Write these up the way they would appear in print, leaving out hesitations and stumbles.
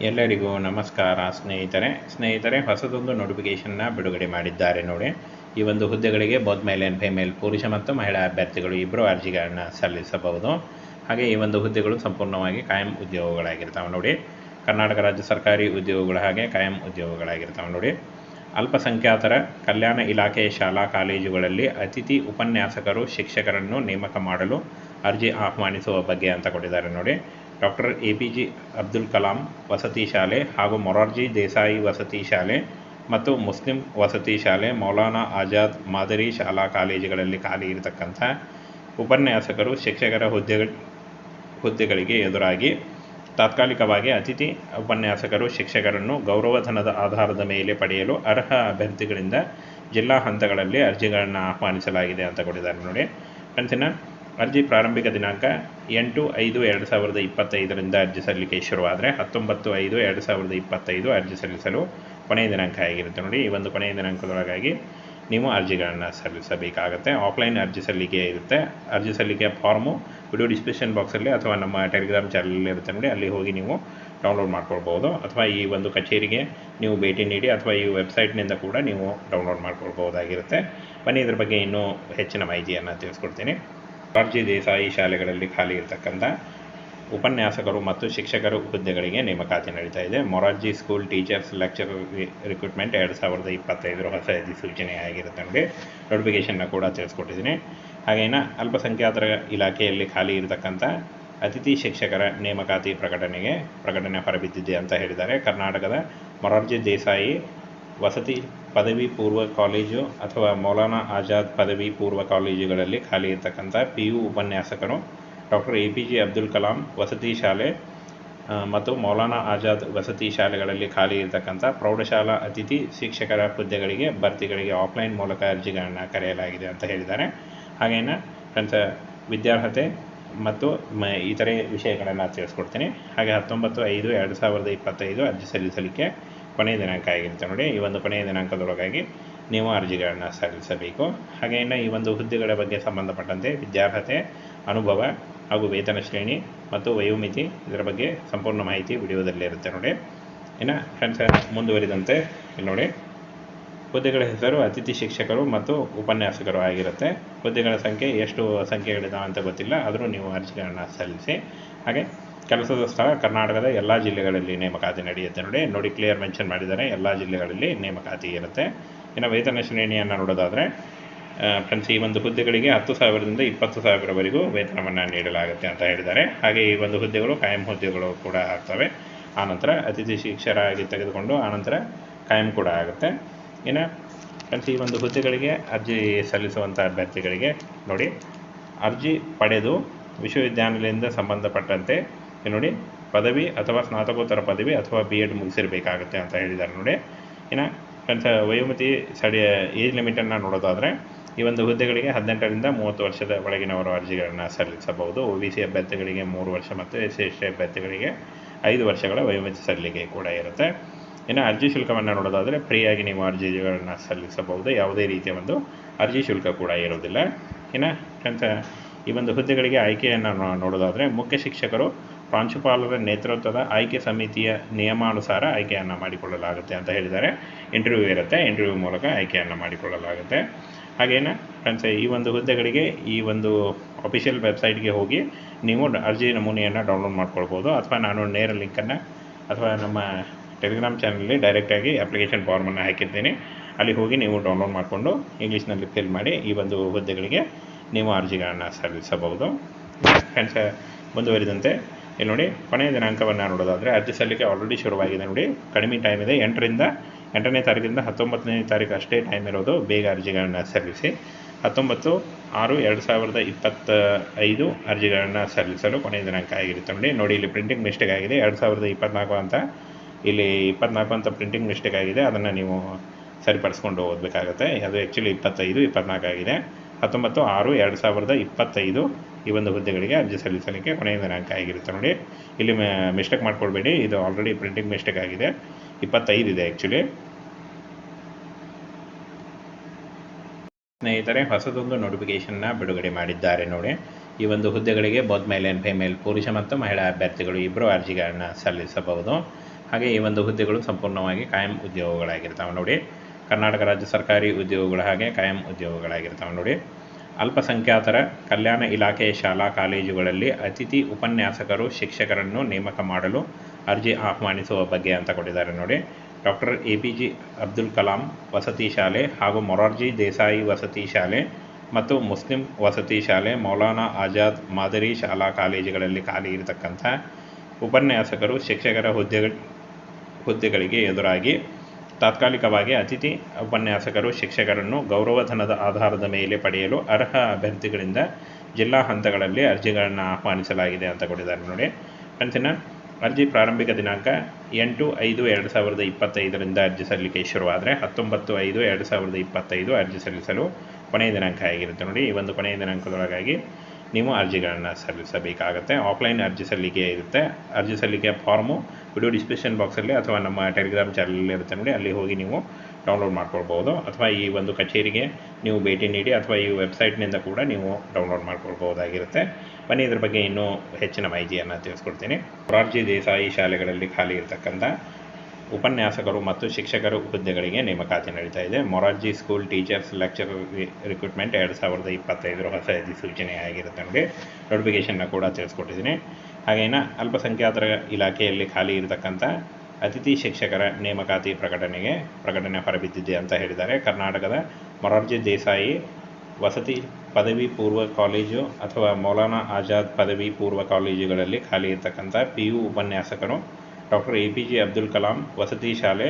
ಎಲ್ಲರಿಗೂ ನಮಸ್ಕಾರ ಸ್ನೇಹಿತರೆ ಹೊಸದೊಂದು ನೋಟಿಫಿಕೇಷನ್ನ ಬಿಡುಗಡೆ ಮಾಡಿದ್ದಾರೆ ನೋಡಿ. ಈ ಒಂದು ಹುದ್ದೆಗಳಿಗೆ ಬೋತ್ ಮೇಲ್ ಆ್ಯಂಡ್ ಫಿಮೇಲ್ ಪುರುಷ ಮತ್ತು ಮಹಿಳಾ ಅಭ್ಯರ್ಥಿಗಳು ಇಬ್ಬರು ಅರ್ಜಿಗಳನ್ನು ಸಲ್ಲಿಸಬಹುದು. ಹಾಗೆ ಈ ಒಂದು ಹುದ್ದೆಗಳು ಸಂಪೂರ್ಣವಾಗಿ ಕಾಯಂ ಉದ್ಯೋಗಗಳಾಗಿರ್ತಾವೆ ನೋಡಿ. ಕರ್ನಾಟಕ ರಾಜ್ಯ ಸರ್ಕಾರಿ ಉದ್ಯೋಗಗಳು ಹಾಗೆ ಕಾಯಂ ಉದ್ಯೋಗಗಳಾಗಿರ್ತಾವೆ ನೋಡಿ. ಅಲ್ಪಸಂಖ್ಯಾತರ ಕಲ್ಯಾಣ ಇಲಾಖೆಯ ಶಾಲಾ ಕಾಲೇಜುಗಳಲ್ಲಿ ಅತಿಥಿ ಉಪನ್ಯಾಸಕರು ಶಿಕ್ಷಕರನ್ನು ನೇಮಕ ಮಾಡಲು ಅರ್ಜಿ ಆಹ್ವಾನಿಸುವ ಬಗ್ಗೆ ಅಂತ ಕೊಟ್ಟಿದ್ದಾರೆ ನೋಡಿ. ಡಾಕ್ಟರ್ APJ ಅಬ್ದುಲ್ ಕಲಾಂ ವಸತಿ ಶಾಲೆ ಹಾಗೂ ಮೊರಾರ್ಜಿ ದೇಸಾಯಿ ವಸತಿ ಶಾಲೆ ಮತ್ತು ಮುಸ್ಲಿಂ ವಸತಿ ಶಾಲೆ, ಮೌಲಾನಾ ಆಜಾದ್ ಮಾದರಿ ಶಾಲಾ ಕಾಲೇಜುಗಳಲ್ಲಿ ಖಾಲಿ ಇರತಕ್ಕಂಥ ಉಪನ್ಯಾಸಕರು ಶಿಕ್ಷಕರ ಹುದ್ದೆಗಳಿಗೆ ಎದುರಾಗಿ ತಾತ್ಕಾಲಿಕವಾಗಿ ಅತಿಥಿ ಉಪನ್ಯಾಸಕರು ಶಿಕ್ಷಕರನ್ನು ಗೌರವಧನದ ಆಧಾರದ ಮೇಲೆ ಪಡೆಯಲು ಅರ್ಹ ಅಭ್ಯರ್ಥಿಗಳಿಂದ ಜಿಲ್ಲಾ ಹಂತಗಳಲ್ಲಿ ಅರ್ಜಿಗಳನ್ನು ಆಹ್ವಾನಿಸಲಾಗಿದೆ ಅಂತ ಕೊಟ್ಟಿದ್ದಾರೆ ನೋಡಿ. ಫ್ರೆಂಡ್ಸಿನ ಅರ್ಜಿ ಪ್ರಾರಂಭಿಕ ದಿನಾಂಕ 8/5/2025 ಅರ್ಜಿ ಸಲ್ಲಿಕೆ ಶುರುವಾದರೆ 19/5/2025 ಅರ್ಜಿ ಸಲ್ಲಿಸಲು ಕೊನೆಯ ದಿನಾಂಕ ಆಗಿರುತ್ತೆ ನೋಡಿ. ಈ ಒಂದು ಕೊನೆಯ ದಿನಾಂಕದೊಳಗಾಗಿ ನೀವು ಅರ್ಜಿಗಳನ್ನು ಸಲ್ಲಿಸಬೇಕಾಗುತ್ತೆ. ಆಫ್ಲೈನ್ ಅರ್ಜಿ ಸಲ್ಲಿಕೆ ಇರುತ್ತೆ. ಅರ್ಜಿ ಸಲ್ಲಿಕೆಯ ಫಾರ್ಮು ವಿಡಿಯೋ ಡಿಸ್ಕ್ರಿಪ್ಷನ್ ಬಾಕ್ಸಲ್ಲಿ ಅಥವಾ ನಮ್ಮ ಟೆಲಿಗ್ರಾಮ್ ಚಾನಲಲ್ಲಿ ಇರುತ್ತೆ ನೋಡಿ, ಅಲ್ಲಿ ಹೋಗಿ ನೀವು ಡೌನ್ಲೋಡ್ ಮಾಡ್ಕೊಳ್ಬೋದು. ಅಥವಾ ಈ ಒಂದು ಕಚೇರಿಗೆ ನೀವು ಭೇಟಿ ನೀಡಿ ಅಥವಾ ಈ ವೆಬ್ಸೈಟ್ನಿಂದ ಕೂಡ ನೀವು ಡೌನ್ಲೋಡ್ ಮಾಡ್ಕೊಳ್ಬೋದಾಗಿರುತ್ತೆ. ಬನ್ನಿ ಇದ್ರ ಬಗ್ಗೆ ಇನ್ನೂ ಹೆಚ್ಚಿನ ಮಾಹಿತಿಯನ್ನು ತಿಳಿಸ್ಕೊಡ್ತೀನಿ. ಮೊರಾರ್ಜಿ ದೇಸಾಯಿ ಶಾಲೆಗಳಲ್ಲಿ ಖಾಲಿ ಇರತಕ್ಕಂಥ ಉಪನ್ಯಾಸಕರು ಮತ್ತು ಶಿಕ್ಷಕರು ಹುದ್ದೆಗಳಿಗೆ ನೇಮಕಾತಿ ನಡೀತಾ ಇದೆ. Morarji school teachers lecturer recruitment 2025 ಹೊಸ ಅಧಿಸೂಚನೆ ಆಗಿರುತ್ತೆ ನೋಡಿ. ನೋಟಿಫಿಕೇಷನ್ನ ಕೂಡ ತಿಳಿಸ್ಕೊಟ್ಟಿದ್ದೀನಿ. ಹಾಗೇನ ಅಲ್ಪಸಂಖ್ಯಾತರ ಇಲಾಖೆಯಲ್ಲಿ ಖಾಲಿ ಇರತಕ್ಕಂಥ ಅತಿಥಿ ಶಿಕ್ಷಕರ ನೇಮಕಾತಿ ಪ್ರಕಟಣೆ ಹೊರಬಿದ್ದಿದೆ ಅಂತ ಹೇಳಿದ್ದಾರೆ. ಕರ್ನಾಟಕದ ಮೊರಾರ್ಜಿ ದೇಸಾಯಿ ವಸತಿ ಪದವಿ ಪೂರ್ವ ಕಾಲೇಜು ಅಥವಾ ಮೌಲಾನಾ ಆಜಾದ್ ಪದವಿ ಪೂರ್ವ ಕಾಲೇಜುಗಳಲ್ಲಿ ಖಾಲಿ ಇರತಕ್ಕಂಥ PU ಉಪನ್ಯಾಸಕರು, ಡಾಕ್ಟರ್ APJ ಅಬ್ದುಲ್ ಕಲಾಂ ವಸತಿ ಶಾಲೆ ಮತ್ತು ಮೌಲಾನಾ ಆಜಾದ್ ವಸತಿ ಶಾಲೆಗಳಲ್ಲಿ ಖಾಲಿ ಇರತಕ್ಕಂಥ ಪ್ರೌಢಶಾಲಾ ಅತಿಥಿ ಶಿಕ್ಷಕರ ಹುದ್ದೆಗಳಿಗೆ ಭರ್ತಿಗಳಿಗೆ ಆಫ್ಲೈನ್ ಮೂಲಕ ಅರ್ಜಿಗಳನ್ನು ಕರೆಯಲಾಗಿದೆ ಅಂತ ಹೇಳಿದ್ದಾರೆ. ಹಾಗೇನ ಫ್ರೆಂಡ್ಸ್ ವಿದ್ಯಾರ್ಹತೆ ಮತ್ತು ಇತರೆ ವಿಷಯಗಳನ್ನು ತಿಳಿಸ್ಕೊಡ್ತೀನಿ. ಹಾಗೆ 19/5/2025 ಅರ್ಜಿ ಸಲ್ಲಿಸಲಿಕ್ಕೆ ಕೊನೆಯ ದಿನಾಂಕ ಆಗಿರುತ್ತೆ ನೋಡಿ. ಈ ಒಂದು ಕೊನೆಯ ದಿನಾಂಕದೊಳಗಾಗಿ ನೀವು ಅರ್ಜಿಗಳನ್ನು ಸಲ್ಲಿಸಬೇಕು. ಹಾಗೆಯೇ ಈ ಒಂದು ಹುದ್ದೆಗಳ ಬಗ್ಗೆ ಸಂಬಂಧಪಟ್ಟಂತೆ ವಿದ್ಯಾರ್ಹತೆ, ಅನುಭವ ಹಾಗೂ ವೇತನ ಶ್ರೇಣಿ ಮತ್ತು ವಯೋಮಿತಿ ಇದರ ಬಗ್ಗೆ ಸಂಪೂರ್ಣ ಮಾಹಿತಿ ವಿಡಿಯೋದಲ್ಲೇ ಇರುತ್ತೆ ನೋಡಿ. ಇನ್ನು ಫ್ರೆಂಡ್ಸ್ ಮುಂದುವರಿದಂತೆ ಇಲ್ಲಿ ನೋಡಿ, ಹುದ್ದೆಗಳ ಹೆಸರು ಅತಿಥಿ ಶಿಕ್ಷಕರು ಮತ್ತು ಉಪನ್ಯಾಸಕರು ಆಗಿರುತ್ತೆ. ಹುದ್ದೆಗಳ ಸಂಖ್ಯೆ ಎಷ್ಟು ಸಂಖ್ಯೆಗಳಿದಾವೆ ಅಂತ ಗೊತ್ತಿಲ್ಲ, ಆದರೂ ನೀವು ಅರ್ಜಿಗಳನ್ನು ಸಲ್ಲಿಸಿ. ಹಾಗೆ ಕೆಲಸದ ಸ್ಥಳ ಕರ್ನಾಟಕದ ಎಲ್ಲ ಜಿಲ್ಲೆಗಳಲ್ಲಿ ನೇಮಕಾತಿ ನಡೆಯುತ್ತೆ ನೋಡಿ. ಕ್ಲಿಯರ್ ಮೆನ್ಷನ್ ಮಾಡಿದ್ದಾರೆ, ಎಲ್ಲ ಜಿಲ್ಲೆಗಳಲ್ಲಿ ನೇಮಕಾತಿ ಇರುತ್ತೆ. ಇನ್ನು ವೇತನ ಶ್ರೇಣಿಯನ್ನು ನೋಡೋದಾದರೆ ಫ್ರೆಂಡ್ಸ್ ಈ ಒಂದು ಹುದ್ದೆಗಳಿಗೆ 10,000ದಿಂದ 20,000ವರೆಗೂ ವೇತನವನ್ನು ನೀಡಲಾಗುತ್ತೆ ಅಂತ ಹೇಳಿದ್ದಾರೆ. ಹಾಗೆ ಈ ಒಂದು ಹುದ್ದೆಗಳು ಕಾಯಂ ಹುದ್ದೆಗಳು ಕೂಡ ಆಗ್ತವೆ. ಆನಂತರ ಅತಿಥಿ ಶಿಕ್ಷಕರಾಗಿ ತೆಗೆದುಕೊಂಡು ಆನಂತರ ಕಾಯಂ ಕೂಡ ಆಗುತ್ತೆ. ಇನ್ನು ಫ್ರೆಂಡ್ಸ್ ಈ ಒಂದು ಹುದ್ದೆಗಳಿಗೆ ಅರ್ಜಿ ಸಲ್ಲಿಸುವಂಥ ಅಭ್ಯರ್ಥಿಗಳಿಗೆ ನೋಡಿ, ಅರ್ಜಿ ಪಡೆದು ವಿಶ್ವವಿದ್ಯಾನಿಲಯದಿಂದ ಸಂಬಂಧಪಟ್ಟಂತೆ ನೋಡಿ ಪದವಿ ಅಥವಾ ಸ್ನಾತಕೋತ್ತರ ಪದವಿ ಅಥವಾ BEd ಮುಗಿಸಿರಬೇಕಾಗುತ್ತೆ ಅಂತ ಹೇಳಿದ್ದಾರೆ ನೋಡಿ. ಇನ್ನು ಫ್ರೆಂಡ್ಸ್ ವಯೋಮಿತಿ ಏಜ್ ಲಿಮಿಟನ್ನು ನೋಡೋದಾದರೆ ಈ ಒಂದು ಹುದ್ದೆಗಳಿಗೆ 18ರಿಂದ 30 ವರ್ಷದ ಒಳಗಿನವರು ಅರ್ಜಿಗಳನ್ನು ಸಲ್ಲಿಸಬಹುದು. OBC ಅಭ್ಯರ್ಥಿಗಳಿಗೆ 3 ವರ್ಷ ಮತ್ತು SC/ST ಅಭ್ಯರ್ಥಿಗಳಿಗೆ 5 ವರ್ಷಗಳ ವಯೋಮಿತಿ ಸಲ್ಲಿಕೆ ಕೂಡ ಇರುತ್ತೆ. ಇನ್ನು ಅರ್ಜಿ ಶುಲ್ಕವನ್ನು ನೋಡೋದಾದರೆ ಫ್ರೀಯಾಗಿ ನೀವು ಅರ್ಜಿಗಳನ್ನು ಸಲ್ಲಿಸಬಹುದು. ಯಾವುದೇ ರೀತಿಯ ಒಂದು ಅರ್ಜಿ ಶುಲ್ಕ ಕೂಡ ಇರೋದಿಲ್ಲ. ಇನ್ನು ಫ್ರೆಂಡ್ಸ್ ಈ ಒಂದು ಹುದ್ದೆಗಳಿಗೆ ಆಯ್ಕೆಯನ್ನು ನೋಡೋದಾದರೆ ಮುಖ್ಯ ಶಿಕ್ಷಕರು ಪ್ರಾಂಶುಪಾಲರ ನೇತೃತ್ವದ ಆಯ್ಕೆ ಸಮಿತಿಯ ನಿಯಮಾನುಸಾರ ಆಯ್ಕೆಯನ್ನು ಮಾಡಿಕೊಳ್ಳಲಾಗುತ್ತೆ ಅಂತ ಹೇಳಿದ್ದಾರೆ. ಇಂಟರ್ವ್ಯೂ ಇರುತ್ತೆ, ಇಂಟರ್ವ್ಯೂ ಮೂಲಕ ಆಯ್ಕೆಯನ್ನು ಮಾಡಿಕೊಳ್ಳಲಾಗುತ್ತೆ. ಹಾಗೇನು ಫ್ರೆಂಡ್ಸ್ ಈ ಒಂದು ಹುದ್ದೆಗಳಿಗೆ ಈ ಒಂದು ಅಫಿಷಿಯಲ್ ವೆಬ್ಸೈಟ್ಗೆ ಹೋಗಿ ನೀವು ಅರ್ಜಿ ನಮೂನೆಯನ್ನು ಡೌನ್ಲೋಡ್ ಮಾಡ್ಕೊಳ್ಬೋದು. ಅಥವಾ ನಾನು ನೇರ ಲಿಂಕನ್ನು ಅಥವಾ ನಮ್ಮ ಟೆಲಿಗ್ರಾಮ್ ಚಾನಲಲ್ಲಿ ಡೈರೆಕ್ಟಾಗಿ ಅಪ್ಲಿಕೇಶನ್ ಫಾರ್ಮನ್ನು ಹಾಕಿರ್ತೀನಿ, ಅಲ್ಲಿ ಹೋಗಿ ನೀವು ಡೌನ್ಲೋಡ್ ಮಾಡಿಕೊಂಡು ಇಂಗ್ಲೀಷ್ನಲ್ಲಿ ಫಿಲ್ ಮಾಡಿ ಈ ಒಂದು ಹುದ್ದೆಗಳಿಗೆ ನೀವು ಅರ್ಜಿಗಳನ್ನು ಸಲ್ಲಿಸಬಹುದು. ಫ್ರೆಂಡ್ಸ್ ಮುಂದುವರಿದಂತೆ ಇಲ್ಲಿ ನೋಡಿ, ಕೊನೆಯ ದಿನಾಂಕವನ್ನು ನೋಡೋದಾದರೆ ಅರ್ಜಿ ಸಲ್ಲಿಕೆ ಆಲ್ರೆಡಿ ಶುರುವಾಗಿದೆ ನೋಡಿ. ಕಡಿಮೆ ಟೈಮ್ ಇದೆ. 8ನೇ ತಾರೀಕಿಂದ 19ನೇ ತಾರೀಕು ಅಷ್ಟೇ ಟೈಮ್ ಇರೋದು. ಬೇಗ ಅರ್ಜಿಗಳನ್ನು ಸಲ್ಲಿಸಿ. 19/6/2025 ಅರ್ಜಿಗಳನ್ನು ಸಲ್ಲಿಸಲು ಕೊನೆಯ ದಿನಾಂಕ ಆಗಿರುತ್ತೆ ನೋಡಿ. ಇಲ್ಲಿ ಪ್ರಿಂಟಿಂಗ್ ಮಿಸ್ಟೇಕ್ ಆಗಿದೆ, 2024 ಅಂತ ಇಲ್ಲಿ 24 ಅಂತ ಪ್ರಿಂಟಿಂಗ್ ಮಿಸ್ಟೇಕ್ ಆಗಿದೆ. ಅದನ್ನು ನೀವು ಸರಿಪಡಿಸ್ಕೊಂಡು ಓದಬೇಕಾಗತ್ತೆ. ಅದು ಆ್ಯಕ್ಚುಲಿ 25/24 ಆಗಿದೆ. 19/6/2025 ಈ ಒಂದು ಹುದ್ದೆಗಳಿಗೆ ಅರ್ಜಿ ಸಲ್ಲಿಸಲಿಕ್ಕೆ ಕೊನೆಯ ದಿನಾಂಕ ಆಗಿರುತ್ತೆ ನೋಡಿ. ಇಲ್ಲಿ ಮಿಸ್ಟೇಕ್ ಮಾಡ್ಕೊಳ್ಬೇಡಿ, ಇದು ಆಲ್ರೆಡಿ ಪ್ರಿಂಟಿಂಗ್ ಮಿಸ್ಟೇಕ್ ಆಗಿದೆ. 25 ಇದೆ ಆ್ಯಕ್ಚುಲಿ. ಸ್ನೇಹಿತರೆ ಹೊಸದೊಂದು ನೋಟಿಫಿಕೇಷನ್ನ ಬಿಡುಗಡೆ ಮಾಡಿದ್ದಾರೆ ನೋಡಿ. ಈ ಒಂದು ಹುದ್ದೆಗಳಿಗೆ ಬೋತ್ ಮೇಲ್ ಆ್ಯಂಡ್ ಫಿಮೇಲ್ ಪುರುಷ ಮತ್ತು ಮಹಿಳಾ ಅಭ್ಯರ್ಥಿಗಳು ಇಬ್ಬರು ಅರ್ಜಿಗಳನ್ನು ಸಲ್ಲಿಸಬಹುದು. ಹಾಗೆ ಈ ಒಂದು ಹುದ್ದೆಗಳು ಸಂಪೂರ್ಣವಾಗಿ ಕಾಯಂ ಉದ್ಯೋಗಗಳಾಗಿರ್ತಾವೆ ನೋಡಿ. ಕರ್ನಾಟಕ ರಾಜ್ಯ ಸರ್ಕಾರಿ ಉದ್ಯೋಗಗಳು ಹಾಗೆ ಕಾಯಂ ಉದ್ಯೋಗಗಳಾಗಿರ್ತಾವೆ ನೋಡಿ. ಅಲ್ಪಸಂಖ್ಯಾತರ ಕಲ್ಯಾಣ ಇಲಾಖೆಯ ಶಾಲಾ ಕಾಲೇಜುಗಳಲ್ಲಿ ಅತಿಥಿ ಉಪನ್ಯಾಸಕರು ಶಿಕ್ಷಕರನ್ನು ನೇಮಕ ಮಾಡಲು ಅರ್ಜಿ ಆಹ್ವಾನಿಸುವ ಬಗ್ಗೆ ಅಂತ ಕೊಟ್ಟಿದ್ದಾರೆ ನೋಡಿ. ಡಾಕ್ಟರ್ APJ ಅಬ್ದುಲ್ ಕಲಾಂ ವಸತಿ ಶಾಲೆ ಹಾಗೂ ಮೊರಾರ್ಜಿ ದೇಸಾಯಿ ವಸತಿ ಶಾಲೆ ಮತ್ತು ಮುಸ್ಲಿಂ ವಸತಿ ಶಾಲೆ, ಮೌಲಾನಾ ಆಜಾದ್ ಮಾದರಿ ಶಾಲಾ ಕಾಲೇಜುಗಳಲ್ಲಿ ಖಾಲಿ ಇರತಕ್ಕಂಥ ಉಪನ್ಯಾಸಕರು ಶಿಕ್ಷಕರ ಹುದ್ದೆಗಳಿಗೆ ಎದುರಾಗಿ ತಾತ್ಕಾಲಿಕವಾಗಿ ಅತಿಥಿ ಉಪನ್ಯಾಸಕರು ಶಿಕ್ಷಕರನ್ನು ಗೌರವಧನದ ಆಧಾರದ ಮೇಲೆ ಪಡೆಯಲು ಅರ್ಹ ಅಭ್ಯರ್ಥಿಗಳಿಂದ ಜಿಲ್ಲಾ ಹಂತಗಳಲ್ಲಿ ಅರ್ಜಿಗಳನ್ನು ಆಹ್ವಾನಿಸಲಾಗಿದೆ ಅಂತ ಕೊಟ್ಟಿದ್ದಾರೆ ನೋಡಿ. ಅಂತಿನ ಅರ್ಜಿ ಪ್ರಾರಂಭಿಕ ದಿನಾಂಕ 8/5/2025 ಅರ್ಜಿ ಸಲ್ಲಿಕೆ ಶುರುವಾದರೆ 19/5/2025 ಅರ್ಜಿ ಸಲ್ಲಿಸಲು ಕೊನೆಯ ದಿನಾಂಕ ಆಗಿರುತ್ತೆ ನೋಡಿ. ಈ ಒಂದು ಕೊನೆಯ ದಿನಾಂಕದೊಳಗಾಗಿ ನೀವು ಅರ್ಜಿಗಳನ್ನು ಸಲ್ಲಿಸಬೇಕಾಗತ್ತೆ. ಆಫ್ಲೈನ್ ಅರ್ಜಿ ಸಲ್ಲಿಕೆ ಇರುತ್ತೆ. ಅರ್ಜಿ ಸಲ್ಲಿಕೆಯ ಫಾರ್ಮು ವಿಡಿಯೋ ಡಿಸ್ಕ್ರಿಪ್ಷನ್ ಬಾಕ್ಸಲ್ಲಿ ಅಥವಾ ನಮ್ಮ ಟೆಲಿಗ್ರಾಮ್ ಚಾನಲಲ್ಲಿ ಇರುತ್ತೆ ನೋಡಿ, ಅಲ್ಲಿ ಹೋಗಿ ನೀವು ಡೌನ್ಲೋಡ್ ಮಾಡ್ಕೊಳ್ಬೋದು. ಅಥವಾ ಈ ಒಂದು ಕಚೇರಿಗೆ ನೀವು ಭೇಟಿ ನೀಡಿ ಅಥವಾ ಈ ವೆಬ್ಸೈಟ್ನಿಂದ ಕೂಡ ನೀವು ಡೌನ್ಲೋಡ್ ಮಾಡ್ಕೊಳ್ಬೋದಾಗಿರುತ್ತೆ. ಬನ್ನಿ ಇದ್ರ ಬಗ್ಗೆ ಇನ್ನೂ ಹೆಚ್ಚಿನ ಮಾಹಿತಿಯನ್ನು ತಿಳಿಸ್ಕೊಡ್ತೀನಿ. ಮೊರಾರ್ಜಿ ದೇಸಾಯಿ ಶಾಲೆಗಳಲ್ಲಿ ಖಾಲಿ ಇರತಕ್ಕಂಥ ಉಪನ್ಯಾಸಕರು ಮತ್ತು ಶಿಕ್ಷಕರ ಹುದ್ದೆಗಳಿಗೆ ನೇಮಕಾತಿ ನಡೀತಾ ಇದೆ. Morarji school teachers lecturer recruitment 2025 ಹೊಸ ಅಧಿಸೂಚನೆ ಆಗಿರುತ್ತೆ ನೋಡಿ. ನೋಟಿಫಿಕೇಷನ್ನ ಕೂಡ ತಿಳಿಸ್ಕೊಟ್ಟಿದ್ದೀನಿ. ಹಾಗೇನ ಅಲ್ಪಸಂಖ್ಯಾತರ ಇಲಾಖೆಯಲ್ಲಿ ಖಾಲಿ ಇರತಕ್ಕಂಥ ಅತಿಥಿ ಶಿಕ್ಷಕರ ನೇಮಕಾತಿ ಪ್ರಕಟಣೆ ಹೊರಬಿದ್ದಿದೆ ಅಂತ ಹೇಳಿದ್ದಾರೆ. ಕರ್ನಾಟಕದ ಮೊರಾರ್ಜಿ ದೇಸಾಯಿ ವಸತಿ ಪದವಿ ಪೂರ್ವ ಕಾಲೇಜು ಅಥವಾ ಮೌಲಾನಾ ಆಜಾದ್ ಪದವಿ ಪೂರ್ವ ಕಾಲೇಜುಗಳಲ್ಲಿ ಖಾಲಿ ಇರತಕ್ಕಂಥ PU ಉಪನ್ಯಾಸಕರು, ಡಾಕ್ಟರ್ APJ ಅಬ್ದುಲ್ ಕಲಾಂ ವಸತಿ ಶಾಲೆ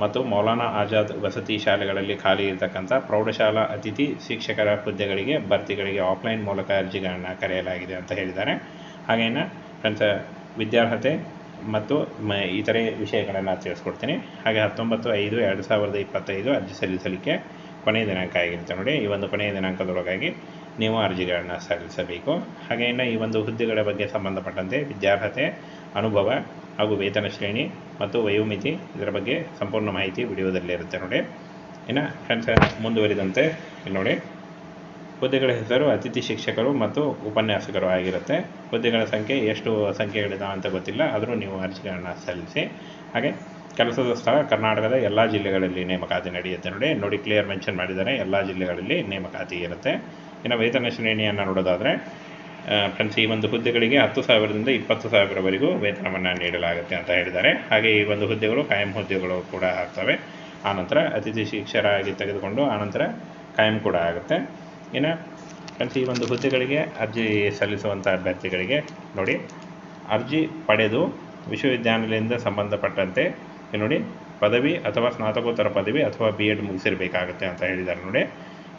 ಮತ್ತು ಮೌಲಾನಾ ಆಜಾದ್ ವಸತಿ ಶಾಲೆಗಳಲ್ಲಿ ಖಾಲಿ ಇರತಕ್ಕಂಥ ಪ್ರೌಢಶಾಲಾ ಅತಿಥಿ ಶಿಕ್ಷಕರ ಹುದ್ದೆಗಳಿಗೆ ಭರ್ತಿಗಳಿಗೆ ಆಫ್ಲೈನ್ ಮೂಲಕ ಅರ್ಜಿಗಳನ್ನು ಕರೆಯಲಾಗಿದೆ ಅಂತ ಹೇಳಿದ್ದಾರೆ. ಹಾಗೇನ ಫ್ರೆಂಡ್ಸ್ ವಿದ್ಯಾರ್ಹತೆ ಮತ್ತು ಇತರೆ ವಿಷಯಗಳನ್ನು ತಿಳಿಸ್ಕೊಡ್ತೀನಿ. ಹಾಗೆ 19/5/2025 ಅರ್ಜಿ ಸಲ್ಲಿಸಲಿಕ್ಕೆ ಕೊನೆಯ ದಿನಾಂಕ ಆಗಿರುತ್ತೆ ನೋಡಿ. ಈ ಒಂದು ಕೊನೆಯ ದಿನಾಂಕದೊಳಗಾಗಿ ನೀವು ಅರ್ಜಿಗಳನ್ನು ಸಲ್ಲಿಸಬೇಕು. ಹಾಗೆಯೇ ಈ ಒಂದು ಹುದ್ದೆಗಳ ಬಗ್ಗೆ ಸಂಬಂಧಪಟ್ಟಂತೆ ವಿದ್ಯಾರ್ಹತೆ, ಅನುಭವ ಹಾಗೂ ವೇತನ ಶ್ರೇಣಿ ಮತ್ತು ವಯೋಮಿತಿ ಇದರ ಬಗ್ಗೆ ಸಂಪೂರ್ಣ ಮಾಹಿತಿ ವಿಡಿಯೋದಲ್ಲೇ ಇರುತ್ತೆ ನೋಡಿ. ಇನ್ನು ಫ್ರೆಂಡ್ಸ್ ಮುಂದುವರಿದಂತೆ ಇಲ್ಲಿ ನೋಡಿ, ಹುದ್ದೆಗಳ ಹೆಸರು ಅತಿಥಿ ಶಿಕ್ಷಕರು ಮತ್ತು ಉಪನ್ಯಾಸಕರು ಆಗಿರುತ್ತೆ. ಹುದ್ದೆಗಳ ಸಂಖ್ಯೆ ಎಷ್ಟು ಸಂಖ್ಯೆಗಳಿದಾವೆ ಅಂತ ಗೊತ್ತಿಲ್ಲ, ಆದರೂ ನೀವು ಅರ್ಜಿಗಳನ್ನು ಸಲ್ಲಿಸಿ. ಹಾಗೆ ಕೆಲಸದ ಸ್ಥಳ ಕರ್ನಾಟಕದ ಎಲ್ಲ ಜಿಲ್ಲೆಗಳಲ್ಲಿ ನೇಮಕಾತಿ ನಡೆಯುತ್ತೆ ನೋಡಿ. ಕ್ಲಿಯರ್ ಮೆನ್ಷನ್ ಮಾಡಿದ್ದಾರೆ, ಎಲ್ಲ ಜಿಲ್ಲೆಗಳಲ್ಲಿ ನೇಮಕಾತಿ ಇರುತ್ತೆ. ಇನ್ನು ವೇತನ ಶ್ರೇಣಿಯನ್ನು ನೋಡೋದಾದರೆ ಫ್ರೆಂಡ್ಸ್ ಈ ಒಂದು ಹುದ್ದೆಗಳಿಗೆ 10,000ದಿಂದ 20,000ವರೆಗೂ ವೇತನವನ್ನು ನೀಡಲಾಗುತ್ತೆ ಅಂತ ಹೇಳಿದ್ದಾರೆ. ಹಾಗೆ ಈ ಒಂದು ಹುದ್ದೆಗಳು ಕಾಯಂ ಹುದ್ದೆಗಳು ಕೂಡ ಆಗ್ತವೆ. ಆನಂತರ ಅತಿಥಿ ಶಿಕ್ಷಕರಾಗಿ ತೆಗೆದುಕೊಂಡು ಆನಂತರ ಕಾಯಂ ಕೂಡ ಆಗುತ್ತೆ. ಇನ್ನು ಫ್ರೆಂಡ್ಸ್ ಈ ಒಂದು ಹುದ್ದೆಗಳಿಗೆ ಅರ್ಜಿ ಸಲ್ಲಿಸುವಂಥ ಅಭ್ಯರ್ಥಿಗಳಿಗೆ ನೋಡಿ, ಅರ್ಜಿ ಪಡೆದು ವಿಶ್ವವಿದ್ಯಾನಿಲಯದಿಂದ ಸಂಬಂಧಪಟ್ಟಂತೆ ನೋಡಿ ಪದವಿ ಅಥವಾ ಸ್ನಾತಕೋತ್ತರ ಪದವಿ ಅಥವಾ BEd ಮುಗಿಸಿರಬೇಕಾಗುತ್ತೆ ಅಂತ ಹೇಳಿದ್ದಾರೆ ನೋಡಿ.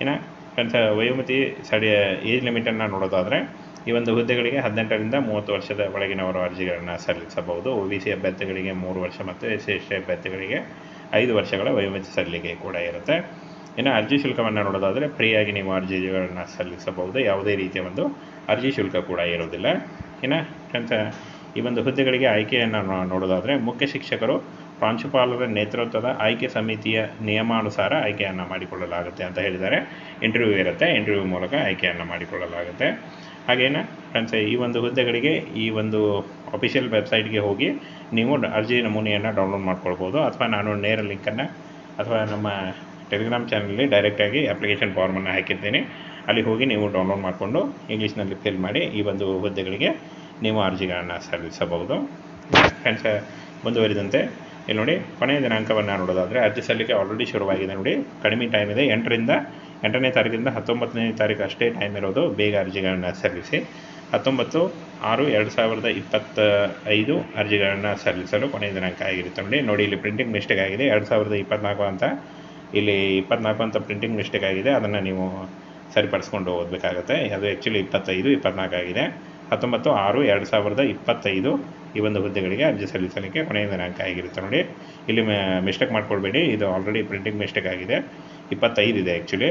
ಇನ್ನು ಫ್ರೆಂಡ್ಸ್ ವಯೋಮಿತಿ ಏಜ್ ಲಿಮಿಟನ್ನು ನೋಡೋದಾದರೆ ಈ ಒಂದು ಹುದ್ದೆಗಳಿಗೆ 18ರಿಂದ 30 ವರ್ಷದ ಒಳಗಿನವರು ಅರ್ಜಿಗಳನ್ನು ಸಲ್ಲಿಸಬಹುದು. OBC ಅಭ್ಯರ್ಥಿಗಳಿಗೆ 3 ವರ್ಷ ಮತ್ತು SC/ST ಅಭ್ಯರ್ಥಿಗಳಿಗೆ 5 ವರ್ಷಗಳ ವಯೋಮಿತಿ ಸಲ್ಲಿಕೆ ಕೂಡ ಇರುತ್ತೆ. ಇನ್ನು ಅರ್ಜಿ ಶುಲ್ಕವನ್ನು ನೋಡೋದಾದರೆ ಫ್ರೀಯಾಗಿ ನೀವು ಅರ್ಜಿಗಳನ್ನು ಸಲ್ಲಿಸಬಹುದು. ಯಾವುದೇ ರೀತಿಯ ಒಂದು ಅರ್ಜಿ ಶುಲ್ಕ ಕೂಡ ಇರೋದಿಲ್ಲ. ಇನ್ನು ಫ್ರೆಂಡ್ಸ್ ಈ ಒಂದು ಹುದ್ದೆಗಳಿಗೆ ಆಯ್ಕೆಯನ್ನು ನೋಡೋದಾದರೆ ಮುಖ್ಯ ಶಿಕ್ಷಕರು ಪ್ರಾಂಶುಪಾಲರ ನೇತೃತ್ವದ ಆಯ್ಕೆ ಸಮಿತಿಯ ನಿಯಮಾನುಸಾರ ಆಯ್ಕೆಯನ್ನು ಮಾಡಿಕೊಳ್ಳಲಾಗುತ್ತೆ ಅಂತ ಹೇಳಿದ್ದಾರೆ. ಇಂಟರ್ವ್ಯೂ ಇರುತ್ತೆ, ಇಂಟರ್ವ್ಯೂ ಮೂಲಕ ಆಯ್ಕೆಯನ್ನು ಮಾಡಿಕೊಳ್ಳಲಾಗುತ್ತೆ. ಹಾಗೇನು ಫ್ರೆಂಡ್ಸ್ ಈ ಒಂದು ಹುದ್ದೆಗಳಿಗೆ ಈ ಒಂದು ಅಫಿಷಿಯಲ್ ವೆಬ್ಸೈಟ್ಗೆ ಹೋಗಿ ನೀವು ಅರ್ಜಿ ನಮೂನೆಯನ್ನು ಡೌನ್ಲೋಡ್ ಮಾಡ್ಕೊಳ್ಬೋದು. ಅಥವಾ ನಾನು ನೇರ ಲಿಂಕನ್ನು ಅಥವಾ ನಮ್ಮ ಟೆಲಿಗ್ರಾಮ್ ಚಾನಲಲ್ಲಿ ಡೈರೆಕ್ಟಾಗಿ ಅಪ್ಲಿಕೇಶನ್ ಫಾರ್ಮನ್ನು ಹಾಕಿರ್ತೀನಿ, ಅಲ್ಲಿ ಹೋಗಿ ನೀವು ಡೌನ್ಲೋಡ್ ಮಾಡಿಕೊಂಡು ಇಂಗ್ಲೀಷ್ನಲ್ಲಿ ಫಿಲ್ ಮಾಡಿ ಈ ಒಂದು ಹುದ್ದೆಗಳಿಗೆ ನೀವು ಅರ್ಜಿಗಳನ್ನು ಸಲ್ಲಿಸಬಹುದು. ಫ್ರೆಂಡ್ಸ್ ಮುಂದುವರಿದಂತೆ ಇಲ್ಲಿ ನೋಡಿ, ಕೊನೆಯ ದಿನಾಂಕವನ್ನು ನೋಡೋದಾದರೆ ಅರ್ಜಿ ಸಲ್ಲಿಕೆ ಆಲ್ರೆಡಿ ಶುರುವಾಗಿದೆ ನೋಡಿ. ಕಡಿಮೆ ಟೈಮ್ ಇದೆ. 8ನೇ ತಾರೀಕಿಂದ 19ನೇ ತಾರೀಕು ಅಷ್ಟೇ ಟೈಮ್ ಇರೋದು. ಬೇಗ ಅರ್ಜಿಗಳನ್ನು ಸಲ್ಲಿಸಿ. 19/6/2025 ಅರ್ಜಿಗಳನ್ನು ಸಲ್ಲಿಸಲು ಕೊನೆಯ ದಿನಾಂಕ ಆಗಿರುತ್ತೆ ನೋಡಿ. ಇಲ್ಲಿ ಪ್ರಿಂಟಿಂಗ್ ಮಿಸ್ಟೇಕ್ ಆಗಿದೆ, 2024 ಅಂತ ಇಲ್ಲಿ 24 ಅಂತ ಪ್ರಿಂಟಿಂಗ್ ಮಿಸ್ಟೇಕ್ ಆಗಿದೆ. ಅದನ್ನು ನೀವು ಸರಿಪಡಿಸ್ಕೊಂಡು ಓದಬೇಕಾಗತ್ತೆ. ಅದು ಆ್ಯಕ್ಚುಲಿ 25/24 ಆಗಿದೆ. 19/6/2025 ಈ ಒಂದು ಹುದ್ದೆಗಳಿಗೆ ಅರ್ಜಿ ಸಲ್ಲಿಸಲಿಕ್ಕೆ ಕೊನೆಯ ದಿನಾಂಕ ಆಗಿರುತ್ತೆ ನೋಡಿ. ಇಲ್ಲಿ ಮಿಸ್ಟೇಕ್ ಮಾಡ್ಕೊಳ್ಬೇಡಿ, ಇದು ಆಲ್ರೆಡಿ ಪ್ರಿಂಟಿಂಗ್ ಮಿಸ್ಟೇಕ್ ಆಗಿದೆ. 25 ಇದೆ ಆ್ಯಕ್ಚುಲಿ.